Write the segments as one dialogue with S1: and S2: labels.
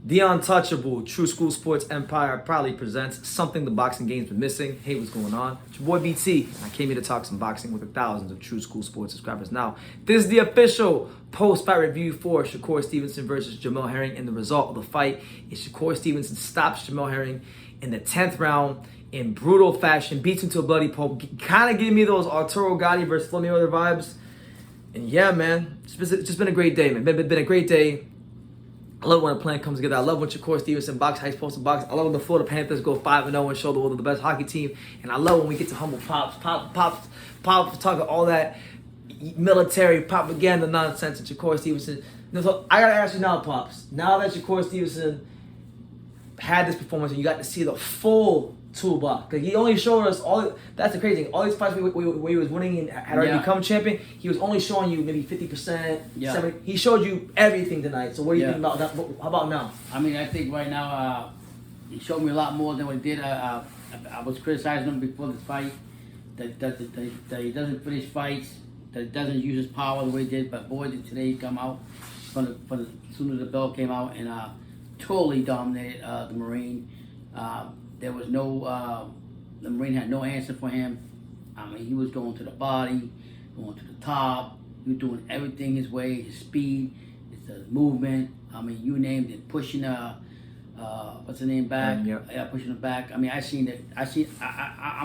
S1: The untouchable True School Sports Empire proudly presents something the boxing game's been missing. Hey, what's going on? It's your boy BT. I came here to talk some boxing with the thousands of True School Sports subscribers. Now, this is the official post-fight review for Shakur Stevenson versus Jamel Herring, and the result of the fight is Shakur Stevenson stops Jamel Herring in the 10th round in brutal fashion, beats him to a bloody pulp. Kind of gave me those Arturo Gatti versus Floyd Mayweather vibes. And yeah, man, it's just been a great day, man. Been a great day. I love when a plan comes together. I love when Shakur Stevenson box how he's supposed to box. I love when the Florida Panthers go 5-0 and show the world they're the best hockey team. And I love when we get to humble Pops talking all that military propaganda nonsense and Shakur Stevenson. So I gotta ask you now, Pops. Now that Shakur Stevenson had this performance and you got to see the full toolbox, because he only showed us all. That's the crazy thing. All these fights where he was winning and had already become champion, he was only showing you maybe 50%, 70%. He showed you everything tonight. So what do you think about that? How about now?
S2: I mean, I think right now he showed me a lot more than what he did. I was criticizing him before the fight that he doesn't finish fights, that he doesn't use his power the way he did. But boy, did today he come out as soon as the bell came out and totally dominated the Marine. There was no, the Marine had no answer for him. I mean, he was going to the body, going to the top. He was doing everything his way, his speed, his movement. I mean, you named it, pushing, what's the name, back? Pushing him back. I mean, I'm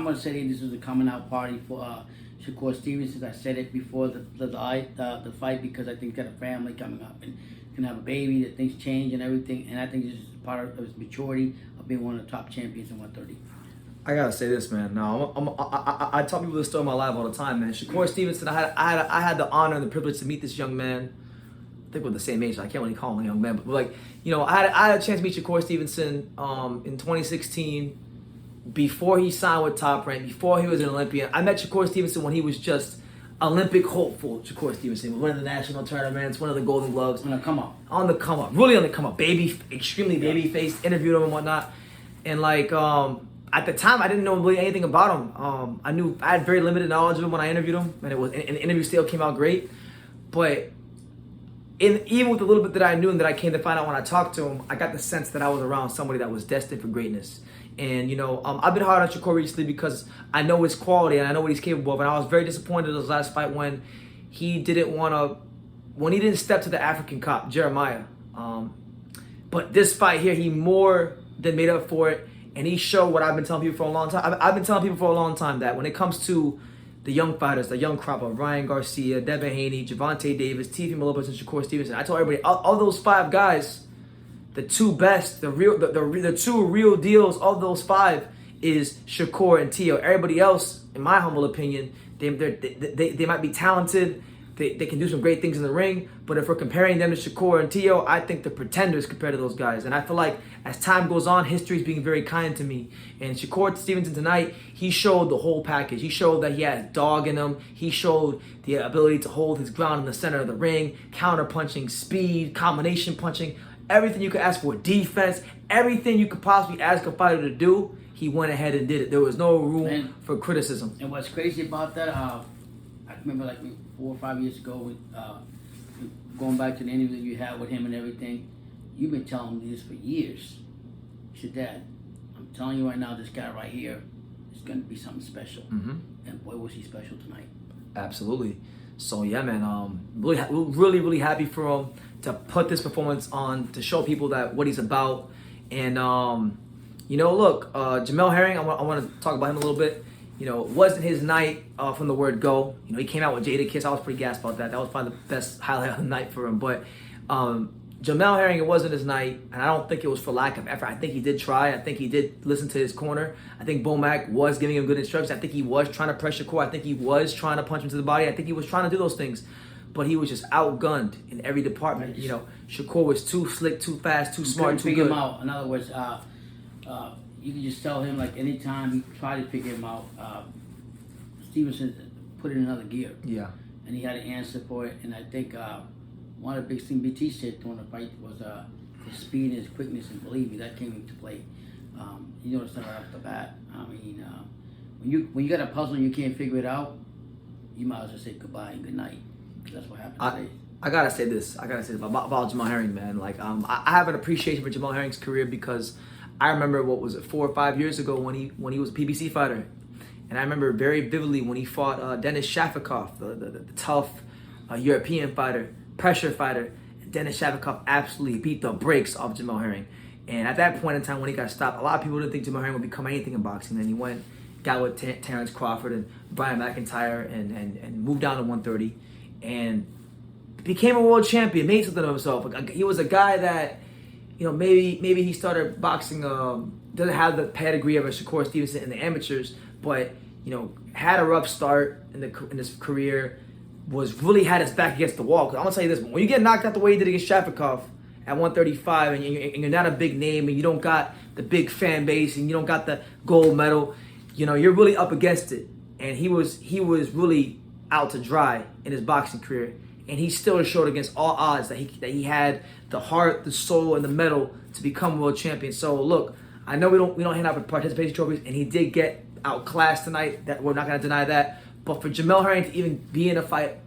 S2: going to say this is a coming out party for Shakur Stevenson. I said it before the fight because I think he's got a family coming up and can have a baby, that things change and everything. And I think this is part of his maturity of being one of the top champions in 130.
S1: I gotta say this, man. Now, I tell people this story in my life all the time, man. Shakur Stevenson, I had the honor and the privilege to meet this young man. I think we're the same age, so I can't really call him a young man, but like, you know, I had a chance to meet Shakur Stevenson in 2016, before he signed with Top Rank, before he was an Olympian. I met Shakur Stevenson when he was just Olympic hopeful. Shakur Stevenson was winning the national tournaments, one of the Golden Gloves.
S2: On the come up.
S1: Really on the come up. Extremely baby-faced, interviewed him and whatnot. And like, at the time, I didn't know really anything about him. I had very limited knowledge of him when I interviewed him, and the interview still came out great. But even with the little bit that I knew and that I came to find out when I talked to him, I got the sense that I was around somebody that was destined for greatness. And, you know, I've been hard on Shakur recently because I know his quality and I know what he's capable of. And I was very disappointed in his last fight when he didn't step to the African cop, Jeremiah. But this fight here, he more than made up for it. And he showed what I've been telling people for a long time. I've been telling people for a long time that when it comes to the young fighters, the young crop of Ryan Garcia, Devin Haney, Javante Davis, Teofimo Lopez, and Shakur Stevenson, I told everybody, all those five guys, the two best, the two real deals of those five is Shakur and Teo. Everybody else, in my humble opinion, they might be talented. They can do some great things in the ring, but if we're comparing them to Shakur and Teo, I think the pretenders compared to those guys. And I feel like as time goes on, history's being very kind to me. And Shakur Stevenson tonight, he showed the whole package. He showed that he had dog in him. He showed the ability to hold his ground in the center of the ring, counter punching, speed, combination punching, everything you could ask for, defense, everything you could possibly ask a fighter to do, he went ahead and did it. There was no room for criticism.
S2: And what's crazy about that, I remember like 4 or 5 years ago, going back to the interview that you had with him and everything, you've been telling me this for years. You said, Dad, I'm telling you right now, this guy right here is going to be something special.
S1: Mm-hmm.
S2: And boy, was he special tonight.
S1: Absolutely. So yeah, man, really happy for him to put this performance on, to show people that what he's about. And you know, look, Jamel Herring, I want to talk about him a little bit. You know, it wasn't his night from the word go. You know, he came out with Jada Kiss. I was pretty gassed about that. That was probably the best highlight of the night for him. But Jamel Herring, it wasn't his night, and I don't think it was for lack of effort. I think he did try. I think he did listen to his corner. I think Bomac was giving him good instructions. I think he was trying to pressure Shakur. I think he was trying to punch him to the body. I think he was trying to do those things. But he was just outgunned in every department. You know, Shakur was too slick, too fast, too smart, too
S2: figure
S1: good.
S2: him out. In other words, you can just tell him, like, anytime you try to figure him out, Stevenson put it in another gear.
S1: Yeah.
S2: And he had an answer for it. And I think one of the big things BT said during the fight was his speed and his quickness. And believe me, that came into play. You notice that right off the bat. I mean, when you got a puzzle and you can't figure it out, you might as well say goodbye and good night. That's what happened today.
S1: I gotta say this. About Jamel Herring, man. Like, I have an appreciation for Jamel Herring's career because I remember, what was it, 4 or 5 years ago when he was a PBC fighter, and I remember very vividly when he fought Denis Shafikov, the tough European fighter, pressure fighter. Denis Shafikov absolutely beat the brakes off Jamel Herring, and at that point in time when he got stopped, a lot of people didn't think Jamel Herring would become anything in boxing. Then he got with Terrence Crawford and Brian McIntyre, and moved down to 130, and became a world champion, made something of himself. He was a guy that, maybe he started boxing, doesn't have the pedigree of a Shakur Stevenson in the amateurs, but, had a rough start in his career, had his back against the wall. Because I'm going to tell you this, when you get knocked out the way he did against Shafikov at 135, and you're not a big name, and you don't got the big fan base, and you don't got the gold medal, you're really up against it. And he was really out to dry in his boxing career. And he still showed against all odds that he had the heart, the soul, and the mettle to become world champion. So look, I know we don't hand out participation trophies, and he did get outclassed tonight. That we're not going to deny that. But for Jamel Herring to even be in a fight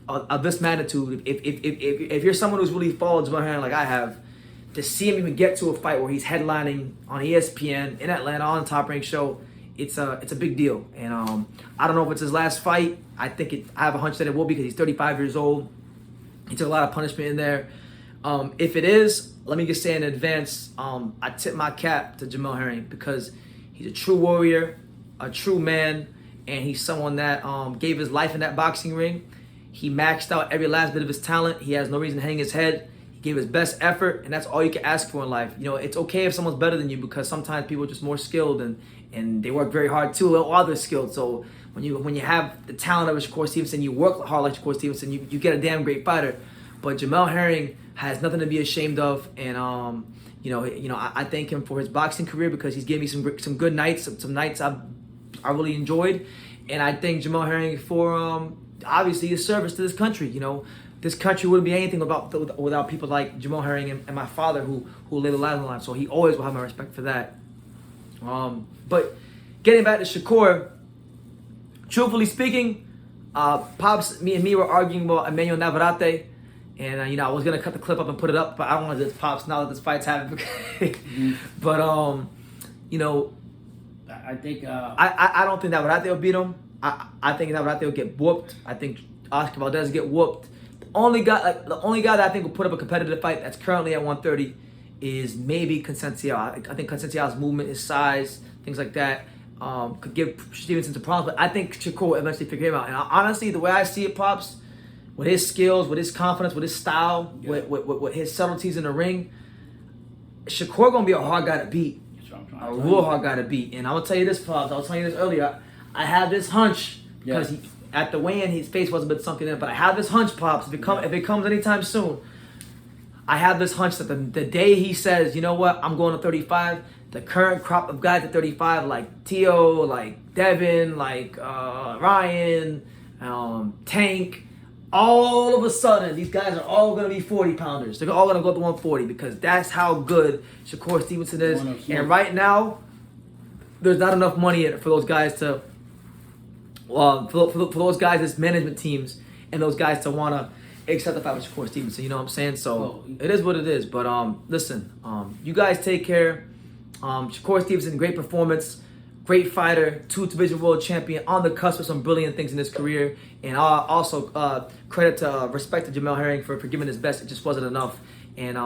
S1: of this magnitude, if you're someone who's really followed Jamel Herring like I have, to see him even get to a fight where he's headlining on ESPN in Atlanta on Top Rank Show, it's a big deal. And I don't know if it's his last fight. I have a hunch that it will, because he's 35 years old. He took a lot of punishment in there. If it is, let me just say in advance, I tip my cap to Jamel Herring, because he's a true warrior, a true man, and he's someone that gave his life in that boxing ring. He maxed out every last bit of his talent. He has no reason to hang his head. He gave his best effort, and that's all you can ask for in life. It's okay if someone's better than you, because sometimes people are just more skilled, and they work very hard too, while they're skilled. So when you have the talent of a Shakur Stevenson, you work hard like Shakur Stevenson, you get a damn great fighter. But Jamel Herring has nothing to be ashamed of, and I thank him for his boxing career, because he's given me some good nights, some nights I really enjoyed, and I thank Jamel Herring for obviously his service to this country. This country wouldn't be anything without people like Jamel Herring and my father, who laid the lives on the line. So he always will have my respect for that. But getting back to Shakur, truthfully speaking, Pops, me were arguing about Emmanuel Navarrete, and I was gonna cut the clip up and put it up, but I don't want to Pops now that this fight's happening. But
S2: I think
S1: I don't think Navarrete will beat him. I think Navarrete will get whooped. I think Oscar Valdez will get whooped. The only guy that I think will put up a competitive fight that's currently at 130 is maybe Consencio. I think Consencio's movement, his size, things like that, could give Stevenson some problems. But I think Shakur will eventually figure him out. And honestly, the way I see it, Pops, with his skills, with his confidence, with his style, with his subtleties in the ring, Shakur gonna be a hard guy to beat. A real hard guy to beat. And I'm gonna tell you this, Pops. I was telling you this earlier. I have this hunch, because at the weigh-in his face wasn't a bit sunken in, but I have this hunch, Pops. If it comes anytime soon, I have this hunch that the day he says, you know what, I'm going to 35, the current crop of guys at 35, like Tio, like Devin, like Ryan, Tank, all of a sudden, these guys are all going to be 40-pounders. They're all going to go up to 140, because that's how good Shakur Stevenson is. And right now, there's not enough money in it for those guys to, for those guys as management teams, and those guys to want to accept the fight with Shakur Stevenson. You know what I'm saying? So it is what it is. But listen, you guys take care. Shakur Stevenson, great performance. Great fighter, 2-division world champion, on the cusp of some brilliant things in his career. And also credit to respect to Jamel Herring for giving his best. It just wasn't enough. And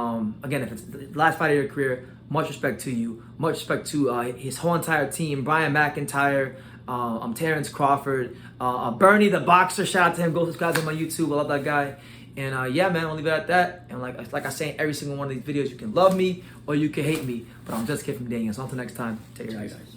S1: again, if it's the last fight of your career, much respect to you. Much respect to his whole entire team. Brian McIntyre, Terrence Crawford, Bernie the boxer. Shout out to him. Go subscribe to my YouTube. I love that guy. And yeah, man, I'll leave it at that. And like I say in every single one of these videos, you can love me or you can hate me. But I'm just kidding from Daniel. So until next time, take care, guys.